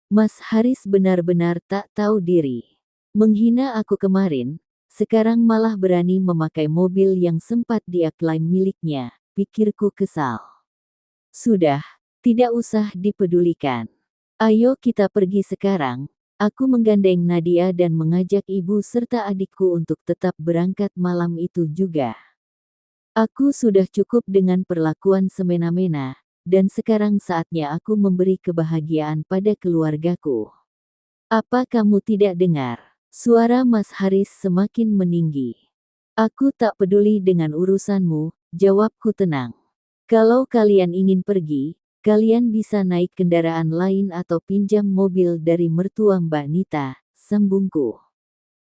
Mas Haris benar-benar tak tahu diri. Menghina aku kemarin, sekarang malah berani memakai mobil yang sempat dia klaim miliknya, pikirku kesal. Sudah, tidak usah dipedulikan. Ayo kita pergi sekarang. Aku menggandeng Nadia dan mengajak ibu serta adikku untuk tetap berangkat malam itu juga. Aku sudah cukup dengan perlakuan semena-mena, dan sekarang saatnya aku memberi kebahagiaan pada keluargaku. Apa kamu tidak dengar? Suara Mas Haris semakin meninggi. Aku tak peduli dengan urusanmu, jawabku tenang. Kalau kalian ingin pergi, kalian bisa naik kendaraan lain atau pinjam mobil dari mertua Mbak Nita, sambungku.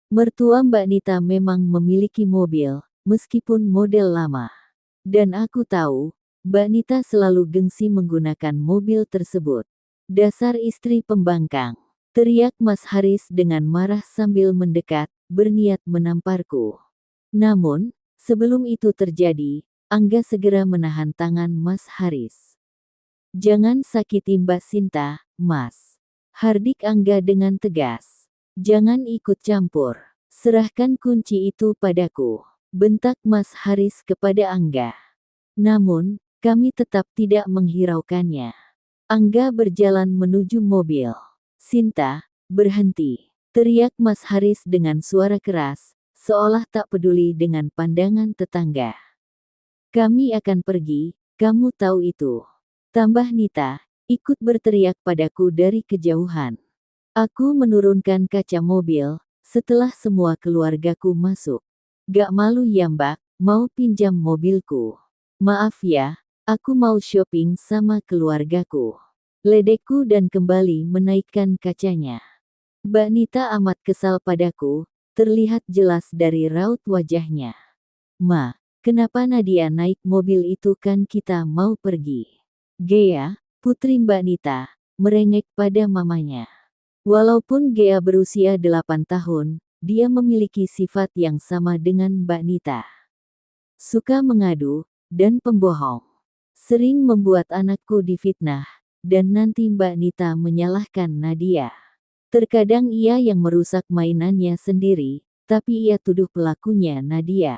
Mertua Mbak Nita memang memiliki mobil, meskipun model lama. Dan aku tahu, Mbak Nita selalu gengsi menggunakan mobil tersebut. Dasar istri pembangkang, teriak Mas Haris dengan marah sambil mendekat, berniat menamparku. Namun, sebelum itu terjadi, Angga segera menahan tangan Mas Haris. Jangan sakiti Mbak Sinta, Mas. Hardik Angga dengan tegas. Jangan ikut campur. Serahkan kunci itu padaku. Bentak Mas Haris kepada Angga. Namun, kami tetap tidak menghiraukannya. Angga berjalan menuju mobil. Sinta, berhenti. Teriak Mas Haris dengan suara keras, seolah tak peduli dengan pandangan tetangga. Kami akan pergi, kamu tahu itu. Tambah Nita, ikut berteriak padaku dari kejauhan. Aku menurunkan kaca mobil, setelah semua keluargaku masuk. Gak malu ya Mbak, mau pinjam mobilku. Maaf ya, aku mau shopping sama keluargaku. Ledekku dan kembali menaikkan kacanya. Mbak Nita amat kesal padaku, terlihat jelas dari raut wajahnya. Ma, kenapa Nadia naik mobil itu kan kita mau pergi? Gea, putri Mbak Nita, merengek pada mamanya. Walaupun Gea berusia 8 tahun, dia memiliki sifat yang sama dengan Mbak Nita. Suka mengadu, dan pembohong. Sering membuat anakku difitnah, dan nanti Mbak Nita menyalahkan Nadia. Terkadang ia yang merusak mainannya sendiri, tapi ia tuduh pelakunya Nadia.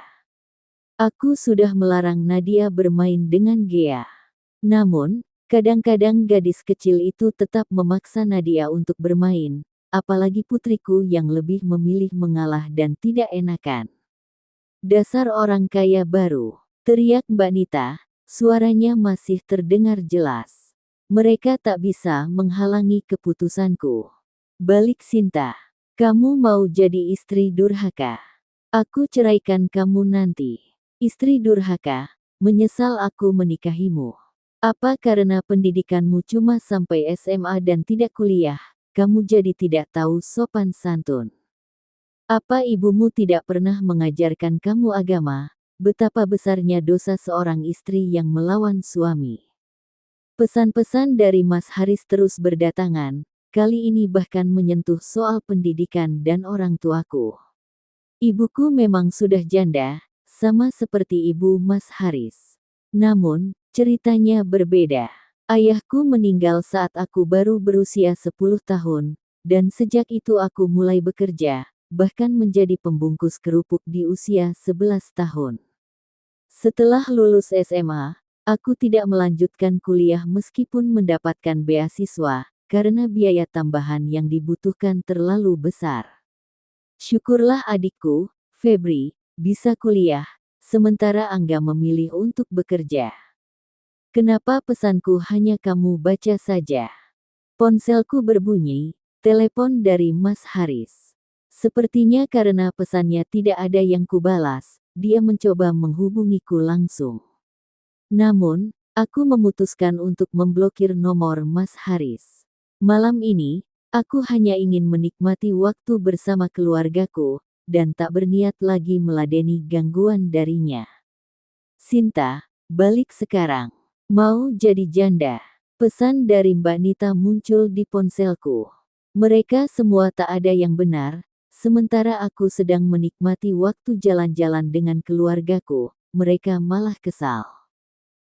Aku sudah melarang Nadia bermain dengan Gea. Namun, kadang-kadang gadis kecil itu tetap memaksa Nadia untuk bermain, apalagi putriku yang lebih memilih mengalah dan tidak enakan. Dasar orang kaya baru, teriak Mbak Nita, suaranya masih terdengar jelas. Mereka tak bisa menghalangi keputusanku. Balik Sinta, kamu mau jadi istri durhaka. Aku ceraikan kamu nanti. Istri durhaka, menyesal aku menikahimu. Apa karena pendidikanmu cuma sampai SMA dan tidak kuliah, kamu jadi tidak tahu sopan santun? Apa ibumu tidak pernah mengajarkan kamu agama, betapa besarnya dosa seorang istri yang melawan suami? Pesan-pesan dari Mas Haris terus berdatangan, kali ini bahkan menyentuh soal pendidikan dan orang tuaku. Ibuku memang sudah janda, sama seperti ibu Mas Haris. Namun, ceritanya berbeda. Ayahku meninggal saat aku baru berusia 10 tahun, dan sejak itu aku mulai bekerja, bahkan menjadi pembungkus kerupuk di usia 11 tahun. Setelah lulus SMA, aku tidak melanjutkan kuliah meskipun mendapatkan beasiswa, karena biaya tambahan yang dibutuhkan terlalu besar. Syukurlah adikku, Febri, bisa kuliah, sementara Angga memilih untuk bekerja. Kenapa pesanku hanya kamu baca saja? Ponselku berbunyi, telepon dari Mas Haris. Sepertinya karena pesannya tidak ada yang kubalas, dia mencoba menghubungiku langsung. Namun, aku memutuskan untuk memblokir nomor Mas Haris. Malam ini, aku hanya ingin menikmati waktu bersama keluargaku, dan tak berniat lagi meladeni gangguan darinya. Sinta, balik sekarang. Mau jadi janda. Pesan dari Mbak Nita muncul di ponselku. Mereka semua tak ada yang benar, sementara aku sedang menikmati waktu jalan-jalan dengan keluargaku, mereka malah kesal.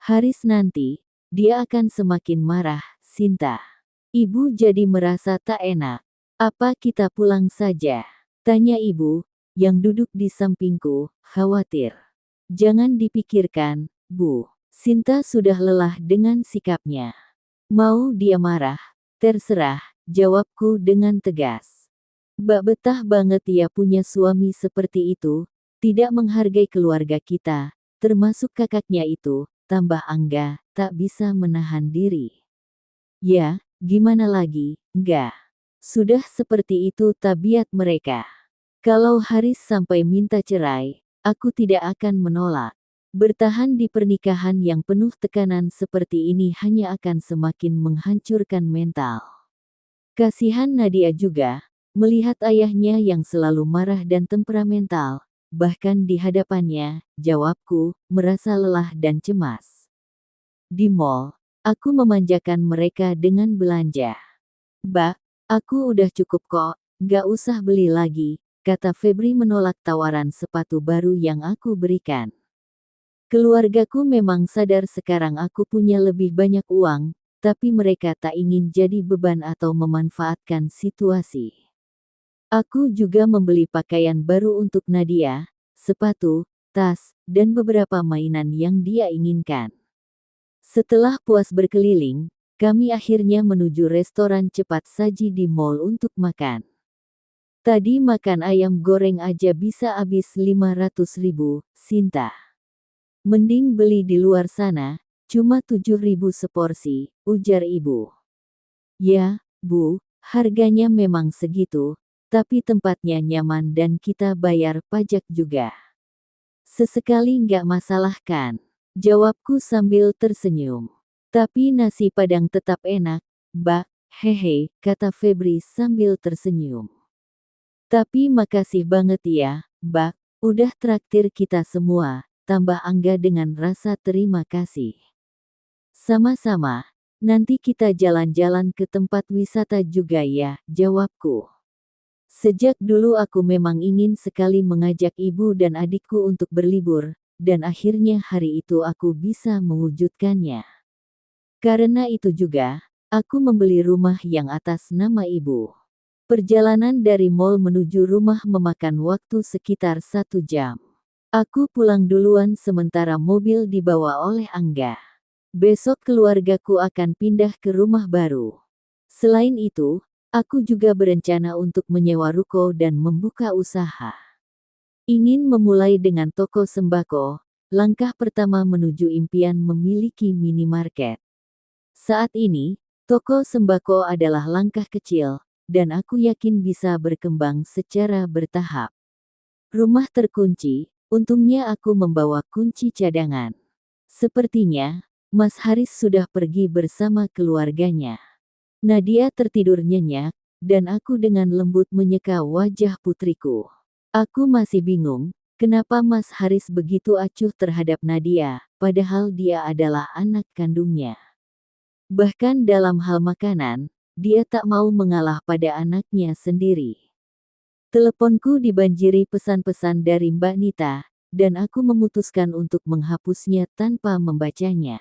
Haris nanti, dia akan semakin marah, Sinta. Ibu jadi merasa tak enak. Apa kita pulang saja? Tanya ibu, yang duduk di sampingku, khawatir. Jangan dipikirkan, Bu. Sinta sudah lelah dengan sikapnya. Mau dia marah? Terserah, jawabku dengan tegas. Bak betah banget ya punya suami seperti itu, tidak menghargai keluarga kita, termasuk kakaknya itu, tambah Angga, tak bisa menahan diri. Ya, gimana lagi, enggak. Sudah seperti itu tabiat mereka. Kalau Haris sampai minta cerai, aku tidak akan menolak. Bertahan di pernikahan yang penuh tekanan seperti ini hanya akan semakin menghancurkan mental. Kasihan Nadia juga, melihat ayahnya yang selalu marah dan temperamental, bahkan di hadapannya, jawabku, merasa lelah dan cemas. Di mall, aku memanjakan mereka dengan belanja. Bah, aku udah cukup kok, gak usah beli lagi, kata Febri menolak tawaran sepatu baru yang aku berikan. Keluargaku memang sadar sekarang aku punya lebih banyak uang, tapi mereka tak ingin jadi beban atau memanfaatkan situasi. Aku juga membeli pakaian baru untuk Nadia, sepatu, tas, dan beberapa mainan yang dia inginkan. Setelah puas berkeliling, kami akhirnya menuju restoran cepat saji di mall untuk makan. Tadi makan ayam goreng aja bisa habis 500.000, Sinta. Mending beli di luar sana, cuma 7.000 seporsi, ujar ibu. Ya, Bu, harganya memang segitu, tapi tempatnya nyaman dan kita bayar pajak juga. Sesekali nggak masalah kan? Jawabku sambil tersenyum. Tapi nasi Padang tetap enak, Mbak, hehe, kata Febri sambil tersenyum. Tapi makasih banget ya, Mbak, udah traktir kita semua, tambah Angga dengan rasa terima kasih. Sama-sama, nanti kita jalan-jalan ke tempat wisata juga ya, jawabku. Sejak dulu aku memang ingin sekali mengajak ibu dan adikku untuk berlibur, dan akhirnya hari itu aku bisa mewujudkannya. Karena itu juga, aku membeli rumah yang atas nama ibu. Perjalanan dari mall menuju rumah memakan waktu sekitar 1 jam. Aku pulang duluan sementara mobil dibawa oleh Angga. Besok keluargaku akan pindah ke rumah baru. Selain itu, aku juga berencana untuk menyewa ruko dan membuka usaha. Ingin memulai dengan toko sembako, langkah pertama menuju impian memiliki minimarket. Saat ini, toko sembako adalah langkah kecil, dan aku yakin bisa berkembang secara bertahap. Rumah terkunci, untungnya aku membawa kunci cadangan. Sepertinya, Mas Haris sudah pergi bersama keluarganya. Nadia tertidur nyenyak, dan aku dengan lembut menyeka wajah putriku. Aku masih bingung, kenapa Mas Haris begitu acuh terhadap Nadia, padahal dia adalah anak kandungnya. Bahkan dalam hal makanan, dia tak mau mengalah pada anaknya sendiri. Teleponku dibanjiri pesan-pesan dari Mbak Nita, dan aku memutuskan untuk menghapusnya tanpa membacanya.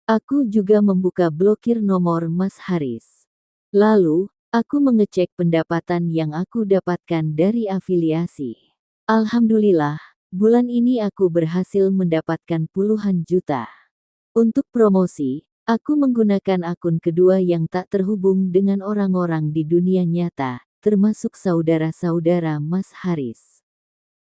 Aku juga membuka blokir nomor Mas Haris. Lalu, aku mengecek pendapatan yang aku dapatkan dari afiliasi. Alhamdulillah, bulan ini aku berhasil mendapatkan puluhan juta. Untuk promosi, aku menggunakan akun kedua yang tak terhubung dengan orang-orang di dunia nyata, termasuk saudara-saudara Mas Haris.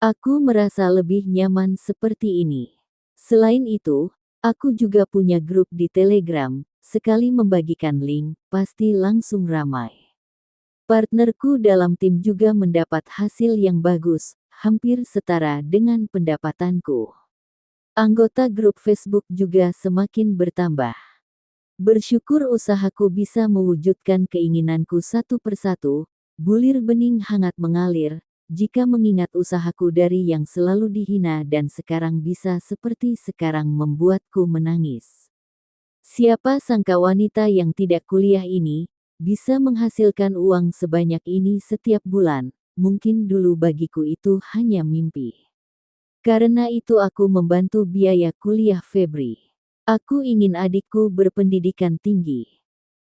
Aku merasa lebih nyaman seperti ini. Selain itu, aku juga punya grup di Telegram, sekali membagikan link, pasti langsung ramai. Partnerku dalam tim juga mendapat hasil yang bagus, hampir setara dengan pendapatanku. Anggota grup Facebook juga semakin bertambah. Bersyukur usahaku bisa mewujudkan keinginanku satu persatu, bulir bening hangat mengalir, jika mengingat usahaku dari yang selalu dihina dan sekarang bisa seperti sekarang membuatku menangis. Siapa sangka wanita yang tidak kuliah ini, bisa menghasilkan uang sebanyak ini setiap bulan, mungkin dulu bagiku itu hanya mimpi. Karena itu aku membantu biaya kuliah Febri. Aku ingin adikku berpendidikan tinggi.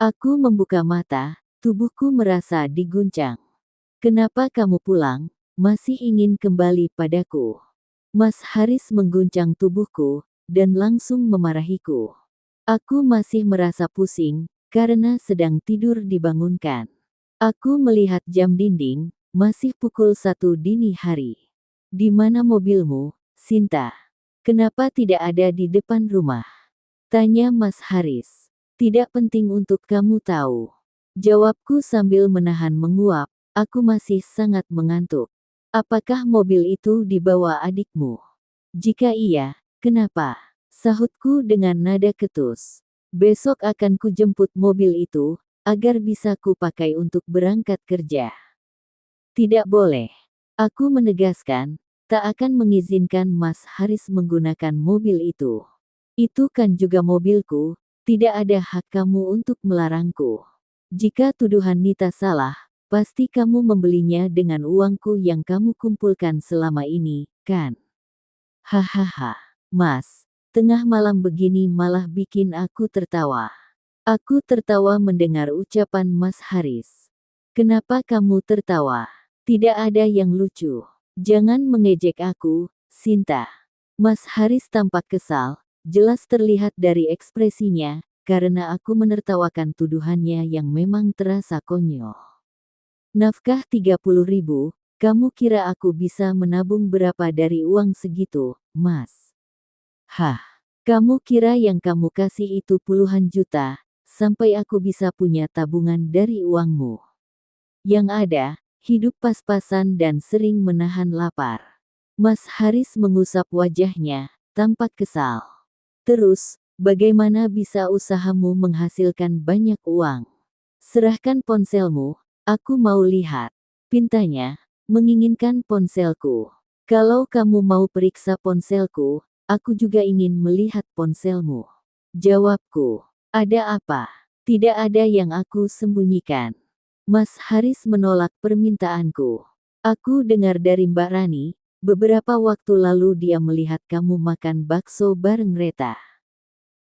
Aku membuka mata, tubuhku merasa diguncang. Kenapa kamu pulang? Masih ingin kembali padaku? Mas Haris mengguncang tubuhku, dan langsung memarahiku. Aku masih merasa pusing, karena sedang tidur dibangunkan. Aku melihat jam dinding, masih pukul 1 dini hari. Di mana mobilmu, Sinta? Kenapa tidak ada di depan rumah? Tanya Mas Haris. Tidak penting untuk kamu tahu. Jawabku sambil menahan menguap, aku masih sangat mengantuk. Apakah mobil itu dibawa adikmu? Jika iya, kenapa? Sahutku dengan nada ketus. Besok akan kujemput mobil itu, agar bisa kupakai untuk berangkat kerja. Tidak boleh. Aku menegaskan, tak akan mengizinkan Mas Haris menggunakan mobil itu. Itu kan juga mobilku, tidak ada hak kamu untuk melarangku. Jika tuduhan Nita salah, pasti kamu membelinya dengan uangku yang kamu kumpulkan selama ini, kan? Hahaha, Mas, tengah malam begini malah bikin aku tertawa. Aku tertawa mendengar ucapan Mas Haris. Kenapa kamu tertawa? Tidak ada yang lucu. Jangan mengejek aku, Sinta. Mas Haris tampak kesal, jelas terlihat dari ekspresinya, karena aku menertawakan tuduhannya yang memang terasa konyol. Nafkah 30.000, kamu kira aku bisa menabung berapa dari uang segitu, Mas? Hah, kamu kira yang kamu kasih itu puluhan juta, sampai aku bisa punya tabungan dari uangmu? Yang ada, hidup pas-pasan dan sering menahan lapar. Mas Haris mengusap wajahnya, tampak kesal. Terus, bagaimana bisa usahamu menghasilkan banyak uang? Serahkan ponselmu, aku mau lihat. Pintanya, menginginkan ponselku. Kalau kamu mau periksa ponselku, aku juga ingin melihat ponselmu. Jawabku, ada apa? Tidak ada yang aku sembunyikan. Mas Haris menolak permintaanku. Aku dengar dari Mbak Rani, beberapa waktu lalu dia melihat kamu makan bakso bareng Reta.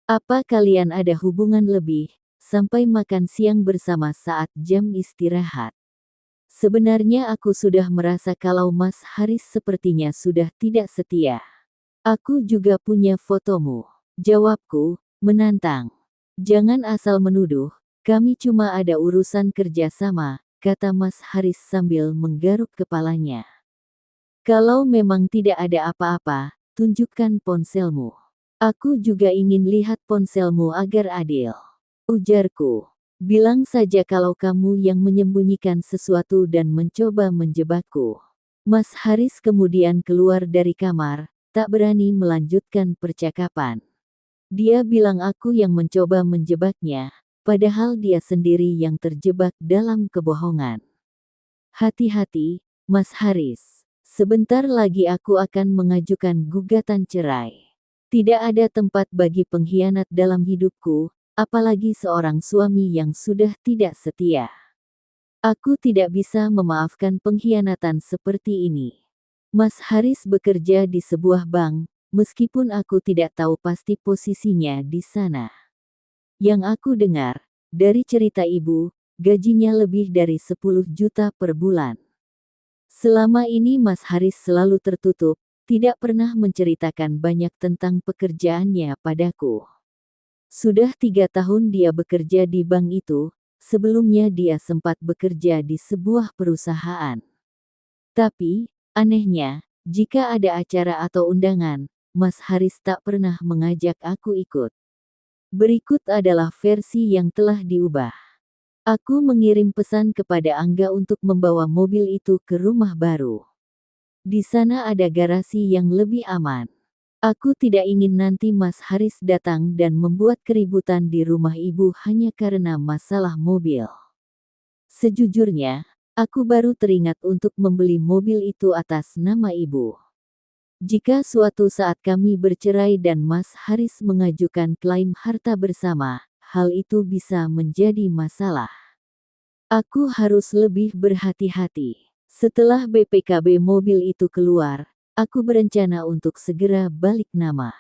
Apa kalian ada hubungan lebih, sampai makan siang bersama saat jam istirahat? Sebenarnya aku sudah merasa kalau Mas Haris sepertinya sudah tidak setia. Aku juga punya fotomu. Jawabku, menantang. Jangan asal menuduh, kami cuma ada urusan kerja sama, kata Mas Haris sambil menggaruk kepalanya. Kalau memang tidak ada apa-apa, tunjukkan ponselmu. Aku juga ingin lihat ponselmu agar adil. Ujarku. Bilang saja kalau kamu yang menyembunyikan sesuatu dan mencoba menjebakku. Mas Haris kemudian keluar dari kamar, tak berani melanjutkan percakapan. Dia bilang aku yang mencoba menjebaknya, padahal dia sendiri yang terjebak dalam kebohongan. Hati-hati, Mas Haris. Sebentar lagi aku akan mengajukan gugatan cerai. Tidak ada tempat bagi pengkhianat dalam hidupku, apalagi seorang suami yang sudah tidak setia. Aku tidak bisa memaafkan pengkhianatan seperti ini. Mas Haris bekerja di sebuah bank, meskipun aku tidak tahu pasti posisinya di sana. Yang aku dengar, dari cerita ibu, gajinya lebih dari 10 juta per bulan. Selama ini Mas Haris selalu tertutup, tidak pernah menceritakan banyak tentang pekerjaannya padaku. Sudah 3 tahun dia bekerja di bank itu, sebelumnya dia sempat bekerja di sebuah perusahaan. Tapi, anehnya, jika ada acara atau undangan, Mas Haris tak pernah mengajak aku ikut. Berikut adalah versi yang telah diubah. Aku mengirim pesan kepada Angga untuk membawa mobil itu ke rumah baru. Di sana ada garasi yang lebih aman. Aku tidak ingin nanti Mas Haris datang dan membuat keributan di rumah ibu hanya karena masalah mobil. Sejujurnya, aku baru teringat untuk membeli mobil itu atas nama ibu. Jika suatu saat kami bercerai dan Mas Haris mengajukan klaim harta bersama, hal itu bisa menjadi masalah. Aku harus lebih berhati-hati. Setelah BPKB mobil itu keluar, aku berencana untuk segera balik nama.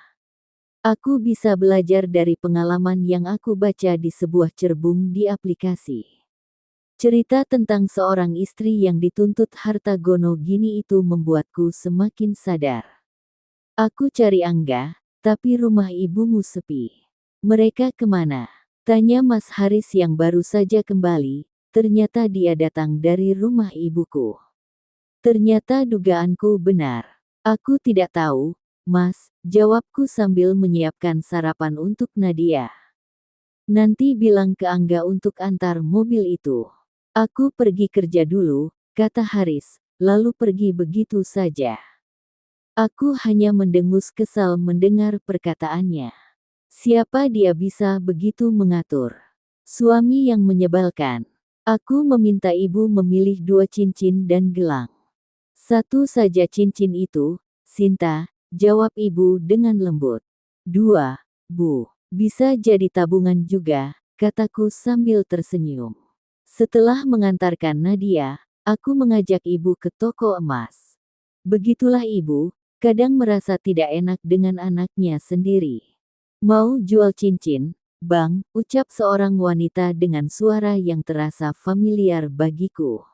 Aku bisa belajar dari pengalaman yang aku baca di sebuah cerbung di aplikasi. Cerita tentang seorang istri yang dituntut harta gono gini itu membuatku semakin sadar. Aku cari Angga, tapi rumah ibumu sepi. Mereka kemana? Tanya Mas Haris yang baru saja kembali. Ternyata dia datang dari rumah ibuku. Ternyata dugaanku benar. Aku tidak tahu, Mas, jawabku sambil menyiapkan sarapan untuk Nadia. Nanti bilang ke Angga untuk antar mobil itu. Aku pergi kerja dulu, kata Haris, lalu pergi begitu saja. Aku hanya mendengus kesal mendengar perkataannya. Siapa dia bisa begitu mengatur? Suami yang menyebalkan. Aku meminta ibu memilih 2 cincin dan gelang. Satu saja cincin itu, Sinta, jawab ibu dengan lembut. 2, Bu. Bisa jadi tabungan juga, kataku sambil tersenyum. Setelah mengantarkan Nadia, aku mengajak ibu ke toko emas. Begitulah ibu, kadang merasa tidak enak dengan anaknya sendiri. Mau jual cincin, Bang, ucap seorang wanita dengan suara yang terasa familiar bagiku.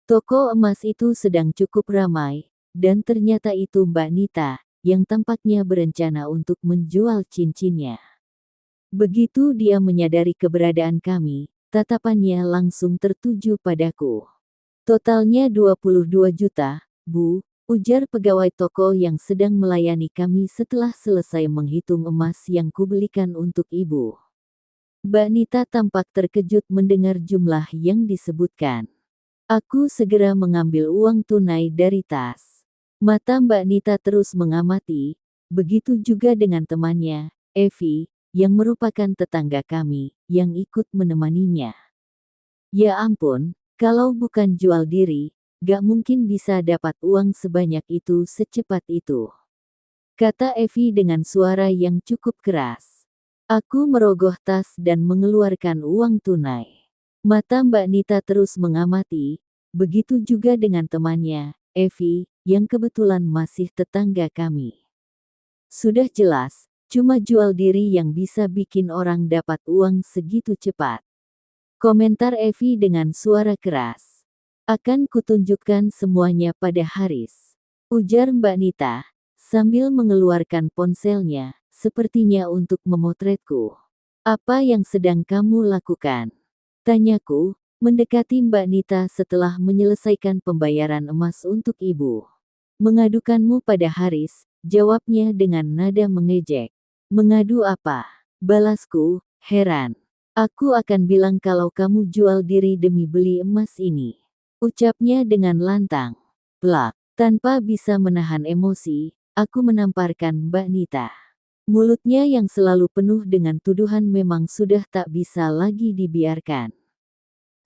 Toko emas itu sedang cukup ramai, dan ternyata itu Mbak Nita, yang tampaknya berencana untuk menjual cincinnya. Begitu dia menyadari keberadaan kami, tatapannya langsung tertuju padaku. Totalnya 22 juta, Bu, ujar pegawai toko yang sedang melayani kami setelah selesai menghitung emas yang kubelikan untuk ibu. Mbak Nita tampak terkejut mendengar jumlah yang disebutkan. Aku segera mengambil uang tunai dari tas. Mata Mbak Nita terus mengamati, begitu juga dengan temannya, Evi, yang merupakan tetangga kami, yang ikut menemaninya. Ya ampun, kalau bukan jual diri, gak mungkin bisa dapat uang sebanyak itu secepat itu. Kata Evi dengan suara yang cukup keras. Aku merogoh tas dan mengeluarkan uang tunai. Mata Mbak Nita terus mengamati, begitu juga dengan temannya, Evi, yang kebetulan masih tetangga kami. Sudah jelas, cuma jual diri yang bisa bikin orang dapat uang segitu cepat. Komentar Evi dengan suara keras. Akan kutunjukkan semuanya pada Haris. Ujar Mbak Nita, sambil mengeluarkan ponselnya, sepertinya untuk memotretku. Apa yang sedang kamu lakukan? Tanyaku, mendekati Mbak Nita setelah menyelesaikan pembayaran emas untuk ibu. Mengadukanmu pada Haris, jawabnya dengan nada mengejek. Mengadu apa? Balasku, heran. Aku akan bilang kalau kamu jual diri demi beli emas ini. Ucapnya dengan lantang. Plak, tanpa bisa menahan emosi, aku menamparkan Mbak Nita. Mulutnya yang selalu penuh dengan tuduhan memang sudah tak bisa lagi dibiarkan.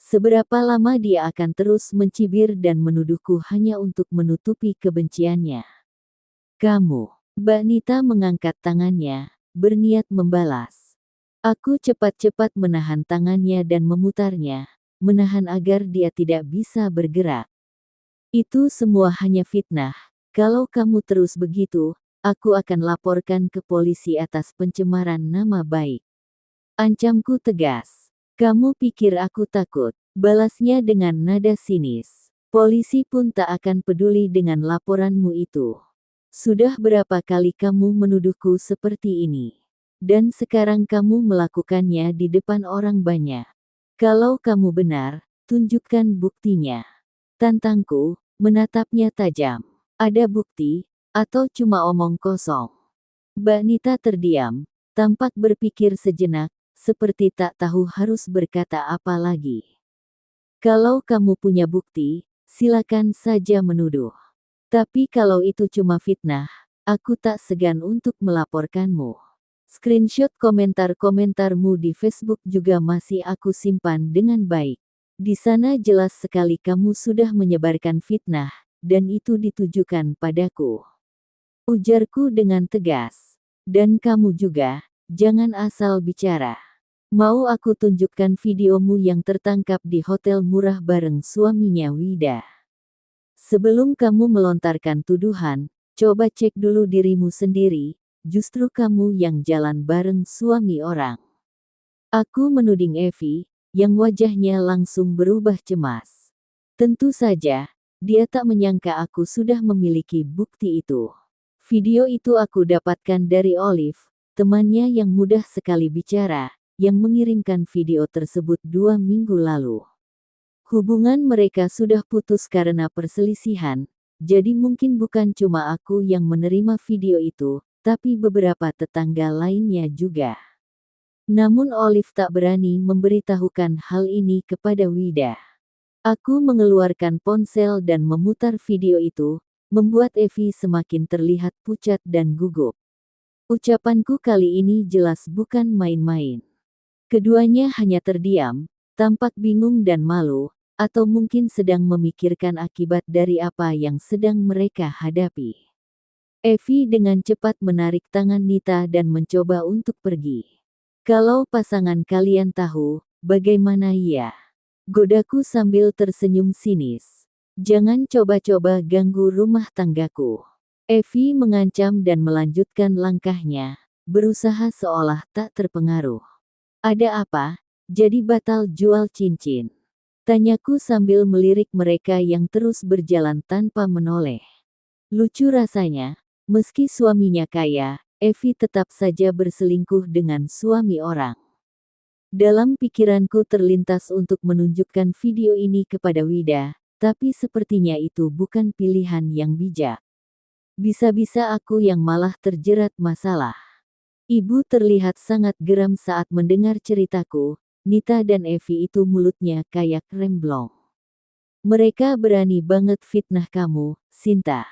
Seberapa lama dia akan terus mencibir dan menuduhku hanya untuk menutupi kebenciannya? Kamu, Mbak Nita mengangkat tangannya, berniat membalas. Aku cepat-cepat menahan tangannya dan memutarnya, menahan agar dia tidak bisa bergerak. Itu semua hanya fitnah. Kalau kamu terus begitu, aku akan laporkan ke polisi atas pencemaran nama baik. Ancamku tegas. Kamu pikir aku takut? Balasnya dengan nada sinis. Polisi pun tak akan peduli dengan laporanmu itu. Sudah berapa kali kamu menuduhku seperti ini? Dan sekarang kamu melakukannya di depan orang banyak. Kalau kamu benar, tunjukkan buktinya. Tantangku, menatapnya tajam. Ada bukti, atau cuma omong kosong? Mbak Nita terdiam, tampak berpikir sejenak, seperti tak tahu harus berkata apa lagi. Kalau kamu punya bukti, silakan saja menuduh. Tapi kalau itu cuma fitnah, aku tak segan untuk melaporkanmu. Screenshot komentar-komentarmu di Facebook juga masih aku simpan dengan baik. Di sana jelas sekali kamu sudah menyebarkan fitnah, dan itu ditujukan padaku. Ujarku dengan tegas. Dan kamu juga, jangan asal bicara. Mau aku tunjukkan videomu yang tertangkap di hotel murah bareng suaminya Wida. Sebelum kamu melontarkan tuduhan, coba cek dulu dirimu sendiri. justru kamu yang jalan bareng suami orang. Aku menuding Evi, yang wajahnya langsung berubah cemas. Tentu saja, dia tak menyangka aku sudah memiliki bukti itu. Video itu aku dapatkan dari Olive, temannya yang mudah sekali bicara, yang mengirimkan video tersebut 2 minggu lalu. Hubungan mereka sudah putus karena perselisihan, jadi mungkin bukan cuma aku yang menerima video itu, tapi beberapa tetangga lainnya juga. Namun Olive tak berani memberitahukan hal ini kepada Wida. Aku mengeluarkan ponsel dan memutar video itu, membuat Evi semakin terlihat pucat dan gugup. Ucapanku kali ini jelas bukan main-main. Keduanya hanya terdiam, tampak bingung dan malu, atau mungkin sedang memikirkan akibat dari apa yang sedang mereka hadapi. Evi dengan cepat menarik tangan Nita dan mencoba untuk pergi. Kalau pasangan kalian tahu, bagaimana ya? Godaku sambil tersenyum sinis. Jangan coba-coba ganggu rumah tanggaku. Evi mengancam dan melanjutkan langkahnya, berusaha seolah tak terpengaruh. Ada apa? Jadi batal jual cincin? Tanyaku sambil melirik mereka yang terus berjalan tanpa menoleh. Lucu rasanya, meski suaminya kaya, Evi tetap saja berselingkuh dengan suami orang. Dalam pikiranku terlintas untuk menunjukkan video ini kepada Wida, tapi sepertinya itu bukan pilihan yang bijak. Bisa-bisa aku yang malah terjerat masalah. Ibu terlihat sangat geram saat mendengar ceritaku. Nita dan Evi itu mulutnya kayak remblong. Mereka berani banget fitnah kamu, Sinta.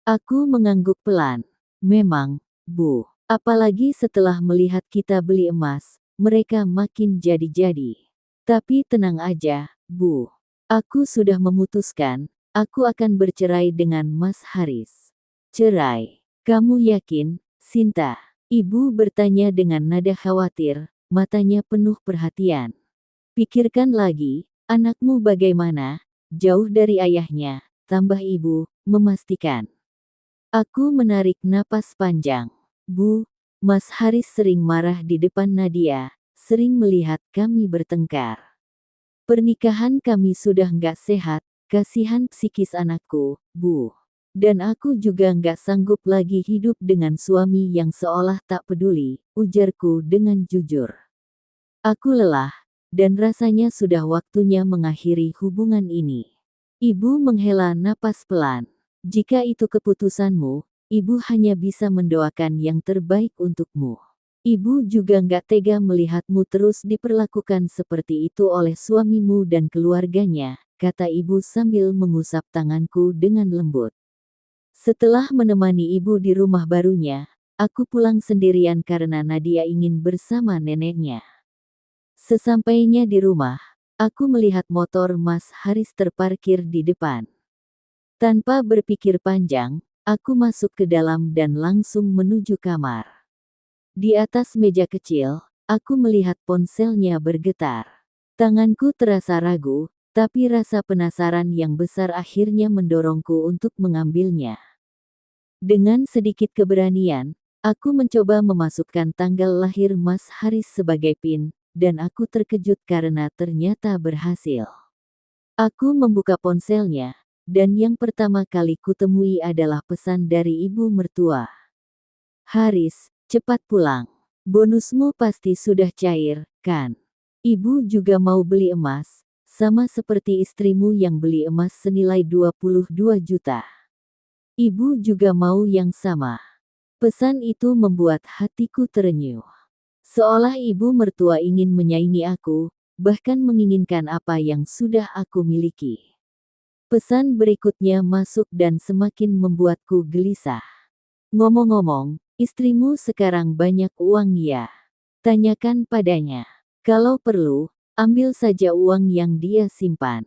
Aku mengangguk pelan. Memang, Bu. Apalagi setelah melihat kita beli emas, mereka makin jadi-jadi. Tapi tenang aja, Bu. Aku sudah memutuskan, aku akan bercerai dengan Mas Haris. Cerai? Kamu yakin, Sinta? Ibu bertanya dengan nada khawatir, matanya penuh perhatian. Pikirkan lagi, anakmu bagaimana? Jauh dari ayahnya, tambah ibu, memastikan. Aku menarik napas panjang. Bu, Mas Haris sering marah di depan Nadia, sering melihat kami bertengkar. Pernikahan kami sudah nggak sehat, kasihan psikis anakku, Bu. Dan aku juga nggak sanggup lagi hidup dengan suami yang seolah tak peduli, ujarku dengan jujur. Aku lelah, dan rasanya sudah waktunya mengakhiri hubungan ini. Ibu menghela napas pelan. Jika itu keputusanmu, ibu hanya bisa mendoakan yang terbaik untukmu. Ibu juga nggak tega melihatmu terus diperlakukan seperti itu oleh suamimu dan keluarganya, kata ibu sambil mengusap tanganku dengan lembut. Setelah menemani ibu di rumah barunya, aku pulang sendirian karena Nadia ingin bersama neneknya. Sesampainya di rumah, aku melihat motor Mas Haris terparkir di depan. Tanpa berpikir panjang, aku masuk ke dalam dan langsung menuju kamar. Di atas meja kecil, aku melihat ponselnya bergetar. Tanganku terasa ragu, tapi rasa penasaran yang besar akhirnya mendorongku untuk mengambilnya. Dengan sedikit keberanian, aku mencoba memasukkan tanggal lahir Mas Haris sebagai PIN, dan aku terkejut karena ternyata berhasil. Aku membuka ponselnya, dan yang pertama kali kutemui adalah pesan dari ibu mertua. Haris, cepat pulang. Bonusmu pasti sudah cair, kan? Ibu juga mau beli emas, sama seperti istrimu yang beli emas senilai 22 juta. Ibu juga mau yang sama. Pesan itu membuat hatiku terenyuh. Seolah ibu mertua ingin menyaingi aku, bahkan menginginkan apa yang sudah aku miliki. Pesan berikutnya masuk dan semakin membuatku gelisah. Ngomong-ngomong, istrimu sekarang banyak uang ya? Tanyakan padanya. Kalau perlu, ambil saja uang yang dia simpan.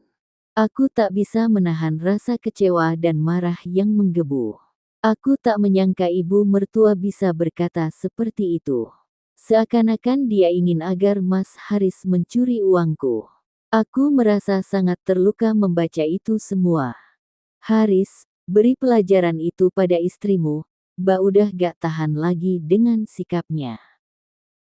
Aku tak bisa menahan rasa kecewa dan marah yang menggebu. Aku tak menyangka ibu mertua bisa berkata seperti itu. Seakan-akan dia ingin agar Mas Haris mencuri uangku. Aku merasa sangat terluka membaca itu semua. Haris, beri pelajaran itu pada istrimu, Mbak udah gak tahan lagi dengan sikapnya.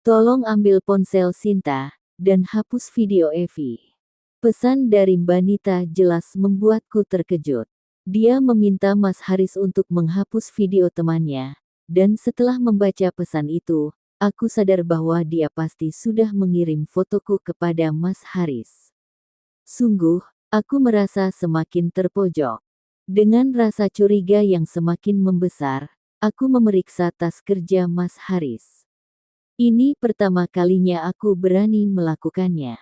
Tolong ambil ponsel Sinta, dan hapus video Evi. Pesan dari Mbak Nita jelas membuatku terkejut. Dia meminta Mas Haris untuk menghapus video temannya, dan setelah membaca pesan itu, aku sadar bahwa dia pasti sudah mengirim fotoku kepada Mas Haris. Sungguh, aku merasa semakin terpojok. Dengan rasa curiga yang semakin membesar, aku memeriksa tas kerja Mas Haris. Ini pertama kalinya aku berani melakukannya.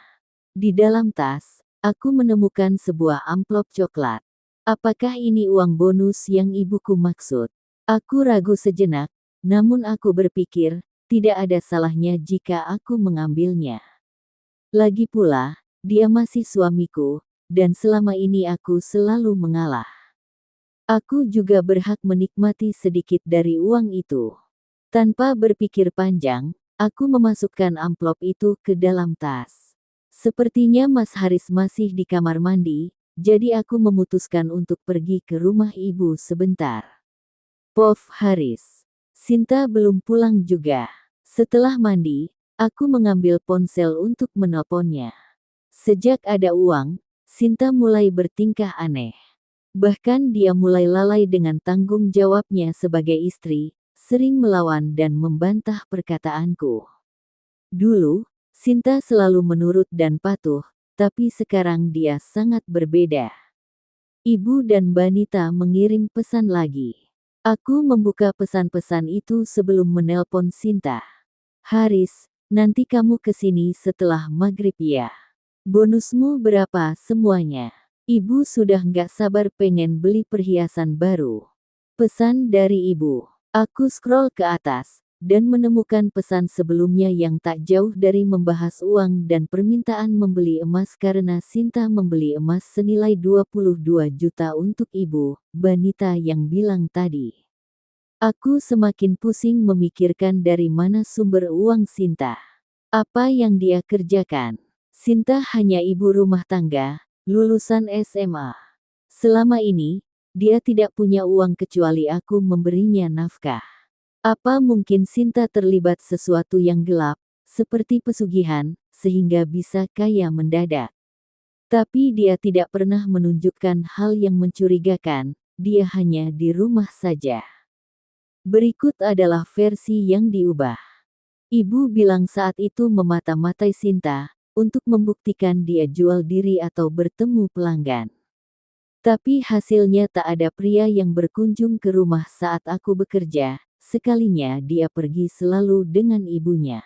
Di dalam tas, aku menemukan sebuah amplop coklat. Apakah ini uang bonus yang ibuku maksud? Aku ragu sejenak, namun aku berpikir, tidak ada salahnya jika aku mengambilnya. Lagi pula, dia masih suamiku, dan selama ini aku selalu mengalah. Aku juga berhak menikmati sedikit dari uang itu. Tanpa berpikir panjang, aku memasukkan amplop itu ke dalam tas. Sepertinya Mas Haris masih di kamar mandi, jadi aku memutuskan untuk pergi ke rumah ibu sebentar. Pov Haris. Sinta belum pulang juga. Setelah mandi, aku mengambil ponsel untuk menelponnya. Sejak ada uang, Sinta mulai bertingkah aneh. Bahkan dia mulai lalai dengan tanggung jawabnya sebagai istri, sering melawan dan membantah perkataanku. Dulu, Sinta selalu menurut dan patuh, tapi sekarang dia sangat berbeda. Ibu dan Mbak Nita mengirim pesan lagi. Aku membuka pesan-pesan itu sebelum menelpon Sinta. Haris, nanti kamu kesini setelah maghrib ya. Bonusmu berapa semuanya? Ibu sudah nggak sabar pengen beli perhiasan baru. Pesan dari ibu. Aku scroll ke atas, dan menemukan pesan sebelumnya yang tak jauh dari membahas uang dan permintaan membeli emas karena Sinta membeli emas senilai 22 juta untuk ibu, Mbak Nita yang bilang tadi. Aku semakin pusing memikirkan dari mana sumber uang Sinta. Apa yang dia kerjakan? Sinta hanya ibu rumah tangga, lulusan SMA. Selama ini, dia tidak punya uang kecuali aku memberinya nafkah. Apa mungkin Sinta terlibat sesuatu yang gelap, seperti pesugihan, sehingga bisa kaya mendadak? Tapi dia tidak pernah menunjukkan hal yang mencurigakan, dia hanya di rumah saja. Berikut adalah versi yang diubah. Ibu bilang saat itu memata-matai Sinta, untuk membuktikan dia jual diri atau bertemu pelanggan. Tapi hasilnya tak ada pria yang berkunjung ke rumah saat aku bekerja, sekalinya dia pergi selalu dengan ibunya.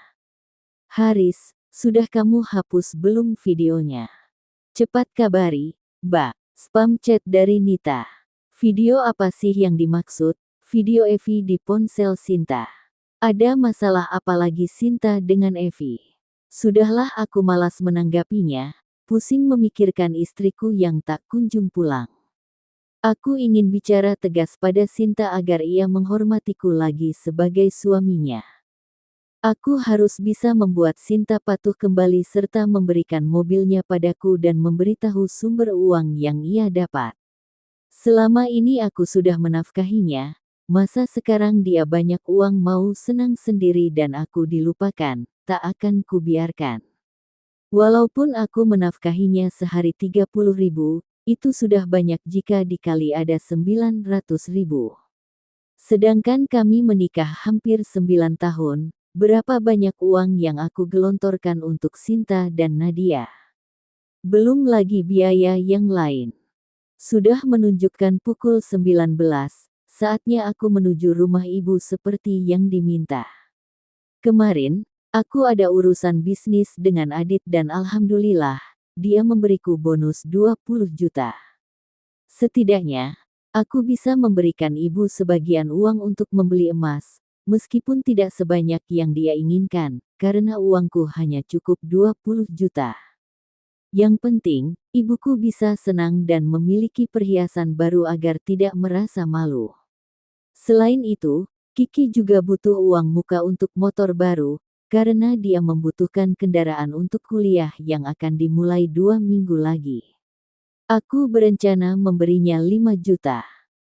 Haris, sudah kamu hapus belum videonya? Cepat kabari, Mbak. Spam chat dari Nita. Video apa sih yang dimaksud? Video Evi di ponsel Sinta. Ada masalah apa lagi Sinta dengan Evi? Sudahlah aku malas menanggapinya, pusing memikirkan istriku yang tak kunjung pulang. Aku ingin bicara tegas pada Sinta agar ia menghormatiku lagi sebagai suaminya. Aku harus bisa membuat Sinta patuh kembali serta memberikan mobilnya padaku dan memberitahu sumber uang yang ia dapat. Selama ini aku sudah menafkahinya, masa sekarang dia banyak uang mau senang sendiri dan aku dilupakan, tak akan kubiarkan. Walaupun aku menafkahinya sehari 30.000, itu sudah banyak jika dikali ada 900.000. Sedangkan kami menikah hampir 9 tahun, berapa banyak uang yang aku gelontorkan untuk Sinta dan Nadia. Belum lagi biaya yang lain. Sudah menunjukkan pukul 19, saatnya aku menuju rumah ibu seperti yang diminta. Kemarin, aku ada urusan bisnis dengan Adit dan alhamdulillah, dia memberiku bonus 20 juta. Setidaknya, aku bisa memberikan ibu sebagian uang untuk membeli emas, meskipun tidak sebanyak yang dia inginkan, karena uangku hanya cukup 20 juta. Yang penting, ibuku bisa senang dan memiliki perhiasan baru agar tidak merasa malu. Selain itu, Kiki juga butuh uang muka untuk motor baru, karena dia membutuhkan kendaraan untuk kuliah yang akan dimulai 2 minggu lagi. Aku berencana memberinya 5 juta.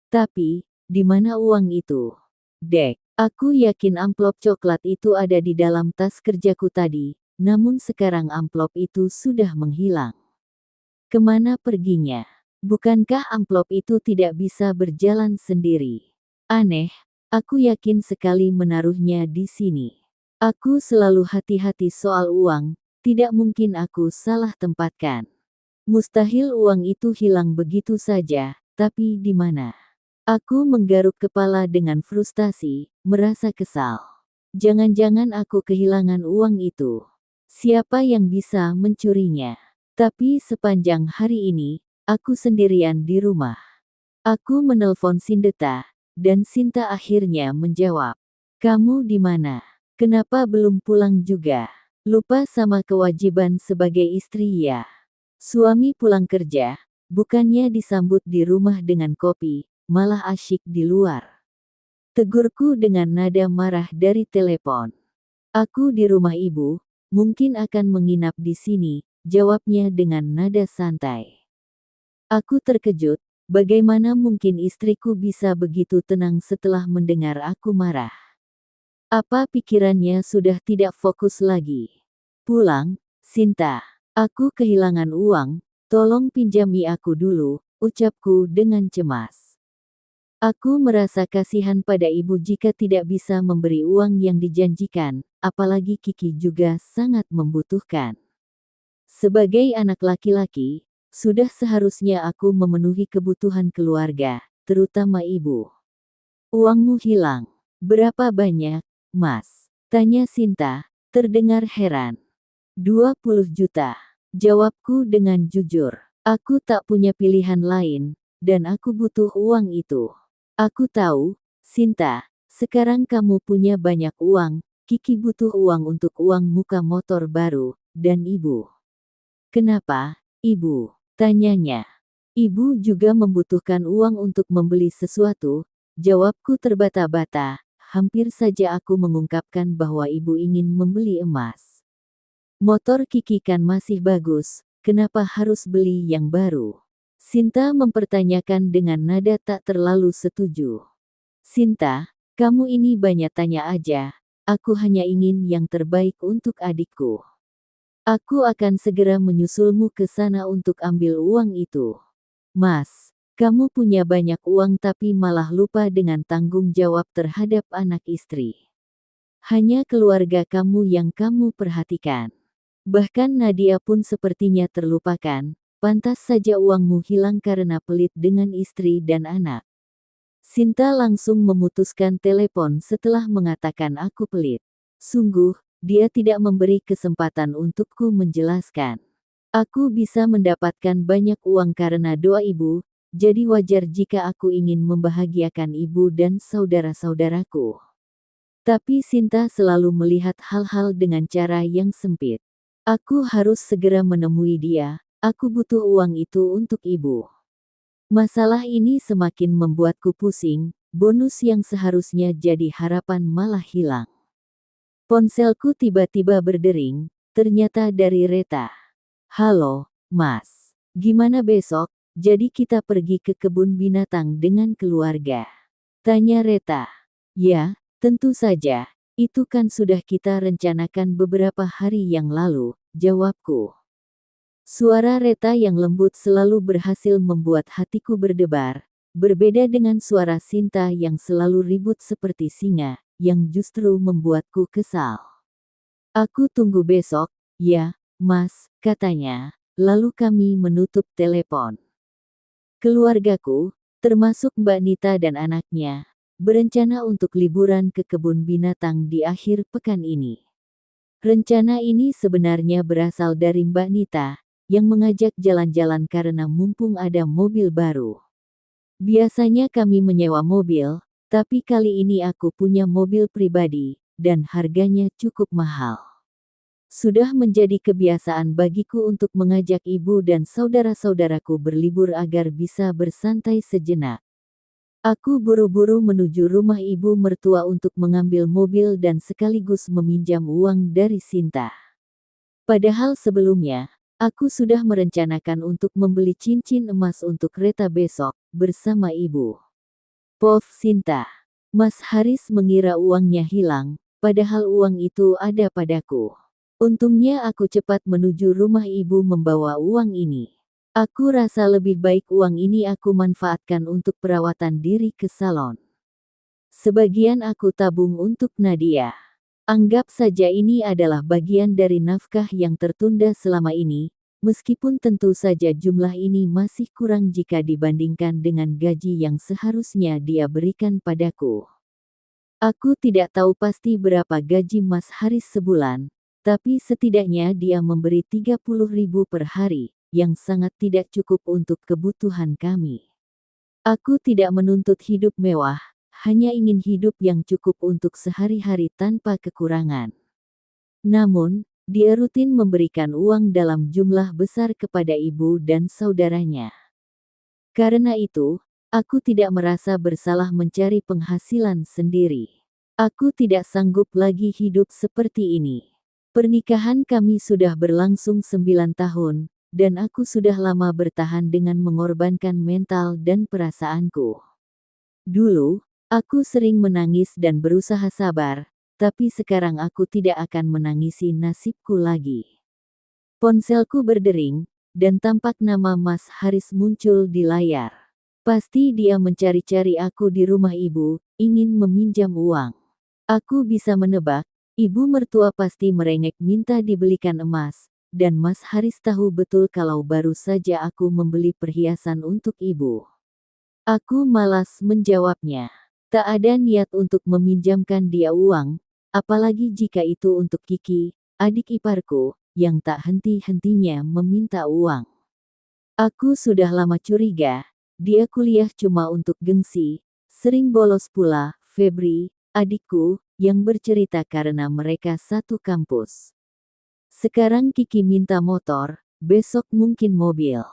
Tapi, di mana uang itu? Dek, aku yakin amplop coklat itu ada di dalam tas kerjaku tadi, namun sekarang amplop itu sudah menghilang. Kemana perginya? Bukankah amplop itu tidak bisa berjalan sendiri? Aneh, aku yakin sekali menaruhnya di sini. Aku selalu hati-hati soal uang, tidak mungkin aku salah tempatkan. Mustahil uang itu hilang begitu saja, tapi di mana? Aku menggaruk kepala dengan frustasi, merasa kesal. Jangan-jangan aku kehilangan uang itu. Siapa yang bisa mencurinya? Tapi sepanjang hari ini, aku sendirian di rumah. Aku menelpon Sindeta, dan Sinta akhirnya menjawab. Kamu di mana? Kenapa belum pulang juga? Lupa sama kewajiban sebagai istri ya? Suami pulang kerja, bukannya disambut di rumah dengan kopi, malah asyik di luar. Tegurku dengan nada marah dari telepon. Aku di rumah ibu, mungkin akan menginap di sini, jawabnya dengan nada santai. Aku terkejut, bagaimana mungkin istriku bisa begitu tenang setelah mendengar aku marah. Apa pikirannya sudah tidak fokus lagi? Pulang, Sinta. Aku kehilangan uang, tolong pinjami aku dulu, ucapku dengan cemas. Aku merasa kasihan pada ibu jika tidak bisa memberi uang yang dijanjikan, apalagi Kiki juga sangat membutuhkan. Sebagai anak laki-laki, sudah seharusnya aku memenuhi kebutuhan keluarga, terutama ibu. Uangmu hilang. Berapa banyak, Mas? Tanya Sinta, terdengar heran. 20 juta. Jawabku dengan jujur. Aku tak punya pilihan lain, dan aku butuh uang itu. Aku tahu, Sinta, sekarang kamu punya banyak uang, Kiki butuh uang untuk uang muka motor baru, dan ibu. Kenapa, ibu? Tanyanya. Ibu juga membutuhkan uang untuk membeli sesuatu, jawabku terbata-bata, hampir saja aku mengungkapkan bahwa ibu ingin membeli emas. Motor Kiki kan masih bagus, kenapa harus beli yang baru? Sinta mempertanyakan dengan nada tak terlalu setuju. Sinta, kamu ini banyak tanya aja, aku hanya ingin yang terbaik untuk adikku. Aku akan segera menyusulmu ke sana untuk ambil uang itu. Mas, kamu punya banyak uang tapi malah lupa dengan tanggung jawab terhadap anak istri. Hanya keluarga kamu yang kamu perhatikan. Bahkan Nadia pun sepertinya terlupakan, pantas saja uangmu hilang karena pelit dengan istri dan anak. Sinta langsung memutuskan telepon setelah mengatakan aku pelit. Sungguh, dia tidak memberi kesempatan untukku menjelaskan. Aku bisa mendapatkan banyak uang karena doa ibu, jadi wajar jika aku ingin membahagiakan ibu dan saudara-saudaraku. Tapi Sinta selalu melihat hal-hal dengan cara yang sempit. Aku harus segera menemui dia, aku butuh uang itu untuk ibu. Masalah ini semakin membuatku pusing, bonus yang seharusnya jadi harapan malah hilang. Ponselku tiba-tiba berdering, ternyata dari Reta. Halo, Mas. Gimana besok? Jadi kita pergi ke kebun binatang dengan keluarga? Tanya Reta. Ya, tentu saja. Itu kan sudah kita rencanakan beberapa hari yang lalu, jawabku. Suara Reta yang lembut selalu berhasil membuat hatiku berdebar, berbeda dengan suara Sinta yang selalu ribut seperti singa, yang justru membuatku kesal. Aku tunggu besok, ya, Mas, katanya, lalu kami menutup telepon. Keluargaku, termasuk Mbak Nita dan anaknya, berencana untuk liburan ke kebun binatang di akhir pekan ini. Rencana ini sebenarnya berasal dari Mbak Nita, yang mengajak jalan-jalan karena mumpung ada mobil baru. Biasanya kami menyewa mobil, tapi kali ini aku punya mobil pribadi, dan harganya cukup mahal. Sudah menjadi kebiasaan bagiku untuk mengajak ibu dan saudara-saudaraku berlibur agar bisa bersantai sejenak. Aku buru-buru menuju rumah ibu mertua untuk mengambil mobil dan sekaligus meminjam uang dari Sinta. Padahal sebelumnya, aku sudah merencanakan untuk membeli cincin emas untuk Reta besok, bersama ibu. Pof Sinta. Mas Haris mengira uangnya hilang, padahal uang itu ada padaku. Untungnya aku cepat menuju rumah ibu membawa uang ini. Aku rasa lebih baik uang ini aku manfaatkan untuk perawatan diri ke salon. Sebagian aku tabung untuk Nadia. Anggap saja ini adalah bagian dari nafkah yang tertunda selama ini, meskipun tentu saja jumlah ini masih kurang jika dibandingkan dengan gaji yang seharusnya dia berikan padaku. Aku tidak tahu pasti berapa gaji Mas Haris sebulan, tapi setidaknya dia memberi 30.000 per hari, yang sangat tidak cukup untuk kebutuhan kami. Aku tidak menuntut hidup mewah, hanya ingin hidup yang cukup untuk sehari-hari tanpa kekurangan. Namun, dia rutin memberikan uang dalam jumlah besar kepada ibu dan saudaranya. Karena itu, aku tidak merasa bersalah mencari penghasilan sendiri. Aku tidak sanggup lagi hidup seperti ini. Pernikahan kami sudah berlangsung 9 tahun, dan aku sudah lama bertahan dengan mengorbankan mental dan perasaanku. Dulu, aku sering menangis dan berusaha sabar, tapi sekarang aku tidak akan menangisi nasibku lagi. Ponselku berdering, dan tampak nama Mas Haris muncul di layar. Pasti dia mencari-cari aku di rumah ibu, ingin meminjam uang. Aku bisa menebak, ibu mertua pasti merengek minta dibelikan emas, dan Mas Haris tahu betul kalau baru saja aku membeli perhiasan untuk ibu. Aku malas menjawabnya. Tak ada niat untuk meminjamkan dia uang, apalagi jika itu untuk Kiki, adik iparku, yang tak henti-hentinya meminta uang. Aku sudah lama curiga, dia kuliah cuma untuk gengsi, sering bolos pula. Febri, adikku, yang bercerita karena mereka satu kampus. Sekarang Kiki minta motor, besok mungkin mobil.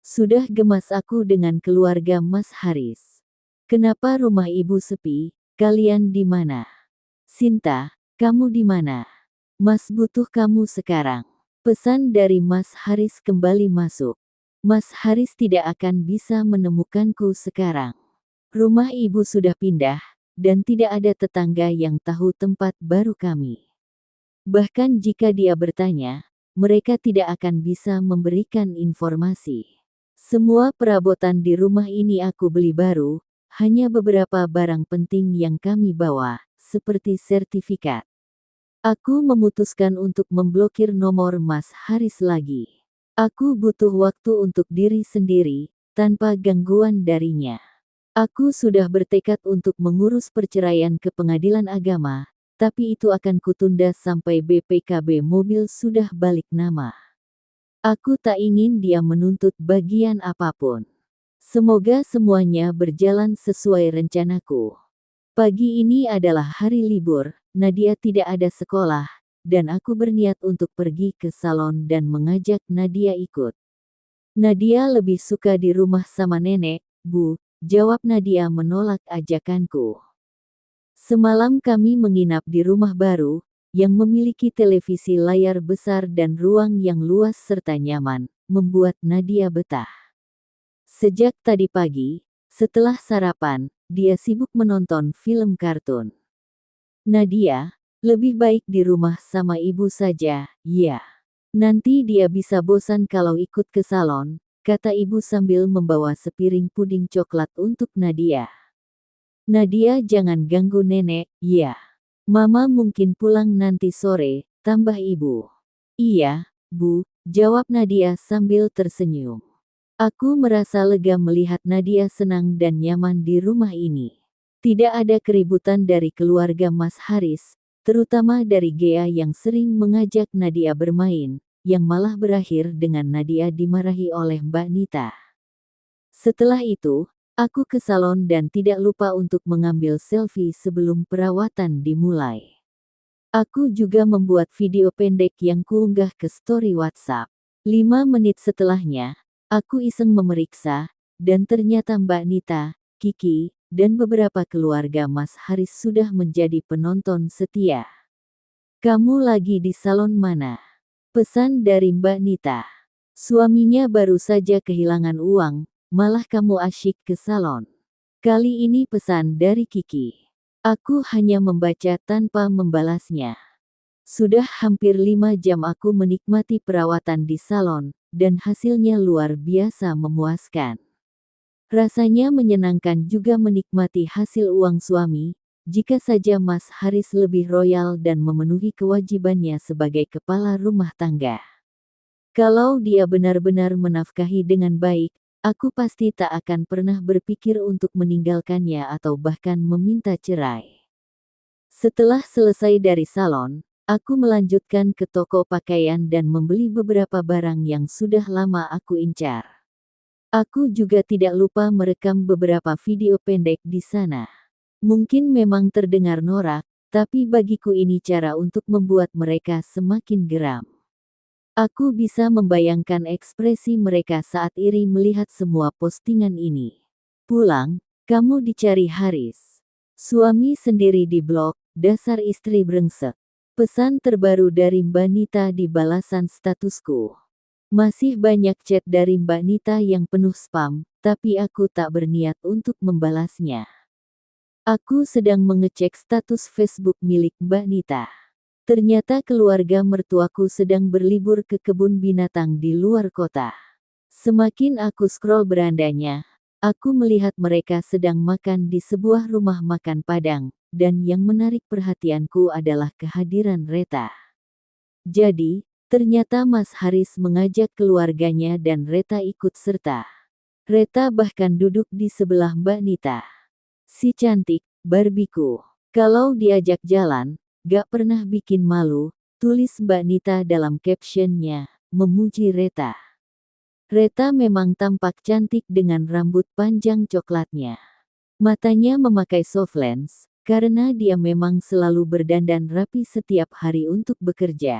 Sudah gemas aku dengan keluarga Mas Haris. Kenapa rumah ibu sepi? Kalian di mana? Sinta, kamu di mana? Mas butuh kamu sekarang. Pesan dari Mas Haris kembali masuk. Mas Haris tidak akan bisa menemukanku sekarang. Rumah ibu sudah pindah, dan tidak ada tetangga yang tahu tempat baru kami. Bahkan jika dia bertanya, mereka tidak akan bisa memberikan informasi. Semua perabotan di rumah ini aku beli baru, hanya beberapa barang penting yang kami bawa, seperti sertifikat. Aku memutuskan untuk memblokir nomor Mas Haris lagi. Aku butuh waktu untuk diri sendiri, tanpa gangguan darinya. Aku sudah bertekad untuk mengurus perceraian ke pengadilan agama, tapi itu akan kutunda sampai BPKB mobil sudah balik nama. Aku tak ingin dia menuntut bagian apapun. Semoga semuanya berjalan sesuai rencanaku. Pagi ini adalah hari libur, Nadia tidak ada sekolah, dan aku berniat untuk pergi ke salon dan mengajak Nadia ikut. Nadia lebih suka di rumah sama nenek, Bu. Jawab Nadia menolak ajakanku. Semalam kami menginap di rumah baru, yang memiliki televisi layar besar dan ruang yang luas serta nyaman, membuat Nadia betah. Sejak tadi pagi, setelah sarapan, dia sibuk menonton film kartun. Nadia, lebih baik di rumah sama ibu saja, ya. Nanti dia bisa bosan kalau ikut ke salon, kata ibu sambil membawa sepiring puding coklat untuk Nadia. Nadia jangan ganggu nenek, ya. Mama mungkin pulang nanti sore, tambah ibu. Iya, Bu, jawab Nadia sambil tersenyum. Aku merasa lega melihat Nadia senang dan nyaman di rumah ini. Tidak ada keributan dari keluarga Mas Haris, terutama dari Gea yang sering mengajak Nadia bermain, yang malah berakhir dengan Nadia dimarahi oleh Mbak Nita. Setelah itu, aku ke salon dan tidak lupa untuk mengambil selfie sebelum perawatan dimulai. Aku juga membuat video pendek yang kuunggah ke story WhatsApp. 5 menit setelahnya, aku iseng memeriksa, dan ternyata Mbak Nita, Kiki, dan beberapa keluarga Mas Haris sudah menjadi penonton setia. Kamu lagi di salon mana? Pesan dari Mbak Nita. Suaminya baru saja kehilangan uang, malah kamu asyik ke salon. Kali ini pesan dari Kiki. Aku hanya membaca tanpa membalasnya. Sudah hampir 5 jam aku menikmati perawatan di salon, dan hasilnya luar biasa memuaskan. Rasanya menyenangkan juga menikmati hasil uang suami, jika saja Mas Haris lebih royal dan memenuhi kewajibannya sebagai kepala rumah tangga. Kalau dia benar-benar menafkahi dengan baik, aku pasti tak akan pernah berpikir untuk meninggalkannya atau bahkan meminta cerai. Setelah selesai dari salon, aku melanjutkan ke toko pakaian dan membeli beberapa barang yang sudah lama aku incar. Aku juga tidak lupa merekam beberapa video pendek di sana. Mungkin memang terdengar norak, tapi bagiku ini cara untuk membuat mereka semakin geram. Aku bisa membayangkan ekspresi mereka saat iri melihat semua postingan ini. Pulang, kamu dicari Haris. Suami sendiri di blok, dasar istri brengsek. Pesan terbaru dari Mbak Nita di balasan statusku. Masih banyak chat dari Mbak Nita yang penuh spam, tapi aku tak berniat untuk membalasnya. Aku sedang mengecek status Facebook milik Mbak Nita. Ternyata keluarga mertuaku sedang berlibur ke kebun binatang di luar kota. Semakin aku scroll berandanya, aku melihat mereka sedang makan di sebuah rumah makan Padang, dan yang menarik perhatianku adalah kehadiran Reta. Jadi, ternyata Mas Haris mengajak keluarganya dan Reta ikut serta. Reta bahkan duduk di sebelah Mbak Nita. Si cantik, Barbiku. Kalau diajak jalan, gak pernah bikin malu, tulis Mbak Nita dalam captionnya, memuji Reta. Reta memang tampak cantik dengan rambut panjang coklatnya. Matanya memakai soft lens, karena dia memang selalu berdandan rapi setiap hari untuk bekerja.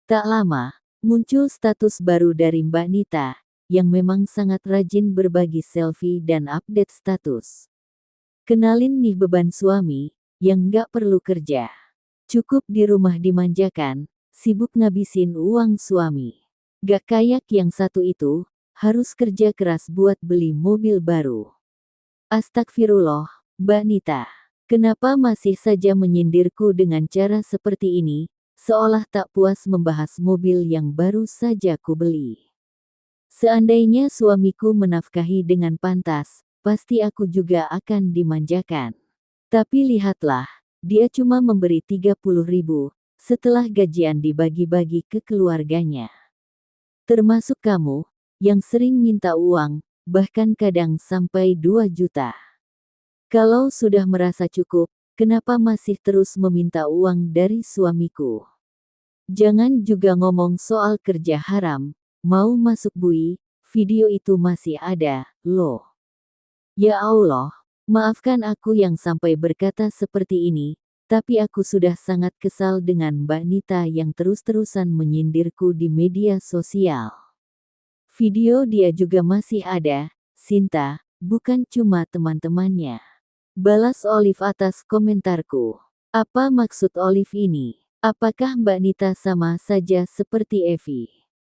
Tak lama, muncul status baru dari Mbak Nita, yang memang sangat rajin berbagi selfie dan update status. Kenalin nih beban suami, yang gak perlu kerja. Cukup di rumah dimanjakan, sibuk ngabisin uang suami. Gak kayak yang satu itu, harus kerja keras buat beli mobil baru. Astagfirullah, Mbak Nita. Kenapa masih saja menyindirku dengan cara seperti ini? Seolah tak puas membahas mobil yang baru saja kubeli. Seandainya suamiku menafkahi dengan pantas, pasti aku juga akan dimanjakan. Tapi lihatlah, dia cuma memberi 30.000, setelah gajian dibagi-bagi ke keluarganya. Termasuk kamu, yang sering minta uang, bahkan kadang sampai 2 juta. Kalau sudah merasa cukup, kenapa masih terus meminta uang dari suamiku? Jangan juga ngomong soal kerja haram, mau masuk bui, video itu masih ada, loh. Ya Allah, maafkan aku yang sampai berkata seperti ini, tapi aku sudah sangat kesal dengan Mbak Nita yang terus-terusan menyindirku di media sosial. Video dia juga masih ada, Sinta, bukan cuma teman-temannya. Balas Olive atas komentarku. Apa maksud Olive ini? Apakah Mbak Nita sama saja seperti Evi?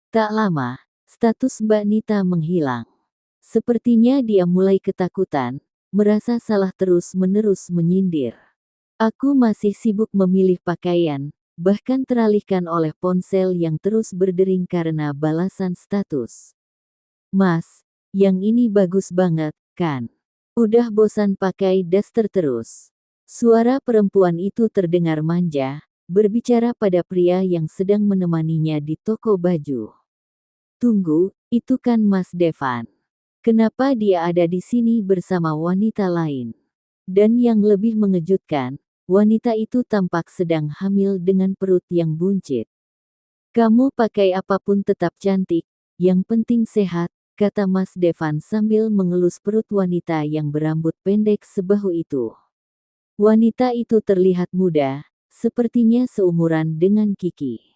Tak lama, status Mbak Nita menghilang. Sepertinya dia mulai ketakutan, merasa salah terus-menerus menyindir. Aku masih sibuk memilih pakaian, bahkan teralihkan oleh ponsel yang terus berdering karena balasan status. Mas, yang ini bagus banget, kan? Udah bosan pakai daster terus. Suara perempuan itu terdengar manja, berbicara pada pria yang sedang menemaninya di toko baju. Tunggu, itu kan Mas Devan. Kenapa dia ada di sini bersama wanita lain? Dan yang lebih mengejutkan, wanita itu tampak sedang hamil dengan perut yang buncit. Kamu pakai apapun tetap cantik, yang penting sehat, kata Mas Devan sambil mengelus perut wanita yang berambut pendek sebahu itu. Wanita itu terlihat muda, sepertinya seumuran dengan Kiki.